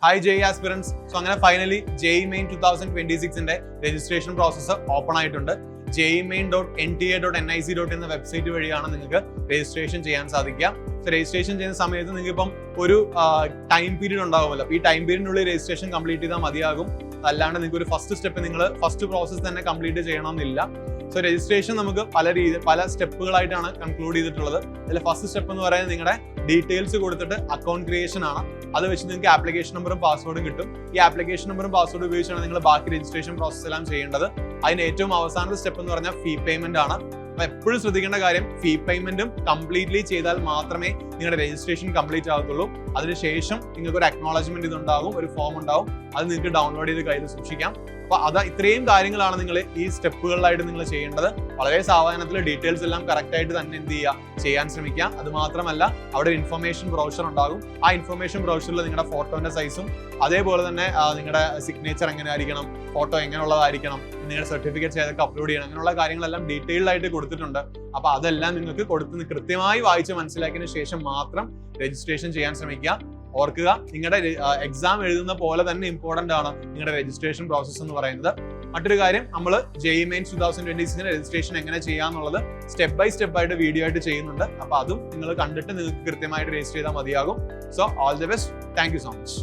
Hi JEE aspirants. So അങ്ങനെ finally JEE Main 2026ന്റെ registration process open ആയിട്ടുണ്ട്. JEEmain.nta.nic.in എന്ന വെബ്സൈറ്റ് വഴിയാണ് നിങ്ങൾക്ക് രജിസ്ട്രേഷൻ ചെയ്യാൻ സാധിക്കുക. സോ രജിസ്ട്രേഷൻ ചെയ്യുന്ന സമയത്ത് നിങ്ങൾക്ക് ഇപ്പം ഒരു ടൈം പീരീഡ് ഉണ്ടാകുമല്ലോ. ഈ ടൈം പീരീഡിനുള്ളിൽ രജിസ്ട്രേഷൻ കംപ്ലീറ്റ് ചെയ്താൽ മതിയാകും. അല്ലാണ്ട് നിങ്ങൾക്ക് ഒരു ഫസ്റ്റ് പ്രോസസ്സ് തന്നെ കംപ്ലീറ്റ് ചെയ്യണമെന്നില്ല. സോ രജിസ്ട്രേഷൻ നമുക്ക് പല സ്റ്റെപ്പുകളായിട്ടാണ് കൺക്ലൂഡ് ചെയ്തിട്ടുള്ളത്. അതിൽ ഫസ്റ്റ് സ്റ്റെപ്പ് എന്ന് പറയുന്നത് നിങ്ങളുടെ ഡീറ്റെയിൽസ് കൊടുത്തിട്ട് അക്കൗണ്ട് ക്രിയേഷൻ ആണ്. അത് വെച്ച് നിങ്ങൾക്ക് ആപ്ലിക്കേഷൻ നമ്പറും പാസ്വേഡും കിട്ടും. ഈ ആപ്ലിക്കേഷൻ നമ്പറും പാസ്വേഡും ഉപയോഗിച്ചാണ് നിങ്ങൾ ബാക്കി രജിസ്ട്രേഷൻ പ്രോസസ് എല്ലാം ചെയ്യേണ്ടത്. അതിന് ഏറ്റവും അവസാനത്തെ സ്റ്റെപ്പ് എന്ന് പറഞ്ഞാൽ ഫീ പേയ്മെന്റ് ആണ്. അപ്പൊ എപ്പോഴും ശ്രദ്ധിക്കേണ്ട കാര്യം, ഫീ പേയ്മെന്റും കംപ്ലീറ്റ്ലി ചെയ്താൽ മാത്രമേ നിങ്ങളുടെ രജിസ്ട്രേഷൻ കംപ്ലീറ്റ് ആകത്തുള്ളൂ. അതിനുശേഷം നിങ്ങൾക്ക് ഒരു അക്നോളജ്മെന്റ് ഇതുണ്ടാകും, ഒരു ഫോം ഉണ്ടാവും. അത് നിങ്ങൾക്ക് ഡൗൺലോഡ് ചെയ്ത് കയ്യിൽ സൂക്ഷിക്കാം. അപ്പൊ ഇത്രയും കാര്യങ്ങളാണ് നിങ്ങൾ ഈ സ്റ്റെപ്പുകളിലായിട്ട് നിങ്ങൾ ചെയ്യേണ്ടത്. വളരെ സാവധാനത്തിൽ ഡീറ്റെയിൽസ് എല്ലാം കറക്റ്റ് ആയിട്ട് തന്നെ ചെയ്യാൻ ശ്രമിക്കുക. അത് മാത്രമല്ല, അവിടെ ഇൻഫർമേഷൻ ബ്രോഷർ ഉണ്ടാകും. ആ ഇൻഫർമേഷൻ ബ്രോഷറിൽ നിങ്ങളുടെ ഫോട്ടോന്റെ സൈസും അതേപോലെ തന്നെ നിങ്ങളുടെ സിഗ്നേച്ചർ എങ്ങനെ ആയിരിക്കണം, ഫോട്ടോ എങ്ങനെയുള്ളതായിരിക്കണം, നിങ്ങളുടെ സർട്ടിഫിക്കറ്റ്സ് ഏതൊക്കെ അപ്ലോഡ് ചെയ്യണം, അങ്ങനെയുള്ള കാര്യങ്ങളെല്ലാം ഡീറ്റെയിൽഡ് ആയിട്ട് കൊടുത്തിട്ടുണ്ട്. അപ്പൊ അതെല്ലാം നിങ്ങൾക്ക് കൊടുത്ത് കൃത്യമായി വായിച്ച് മനസ്സിലാക്കിയതിനു ശേഷം മാത്രം രജിസ്ട്രേഷൻ ചെയ്യാൻ ശ്രമിക്കുക. ഓർക്കുക, നിങ്ങളുടെ എക്സാം എഴുതുന്ന പോലെ തന്നെ ഇമ്പോർട്ടന്റ് ആണ് നിങ്ങളുടെ രജിസ്ട്രേഷൻ പ്രോസസ്സ് എന്ന് പറയുന്നത്. മറ്റൊരു കാര്യം, നമ്മൾ JEE Main 2026 രജിസ്ട്രേഷൻ എങ്ങനെ ചെയ്യാന്നുള്ളത് സ്റ്റെപ്പ് ബൈ സ്റ്റെപ്പ് ആയിട്ട് വീഡിയോ ആയിട്ട് ചെയ്യുന്നുണ്ട്. അപ്പൊ അതും നിങ്ങൾ കണ്ടിട്ട് നിങ്ങൾക്ക് കൃത്യമായിട്ട് രജിസ്റ്റർ ചെയ്താൽ മതിയാകും. So all the best. Thank you so much.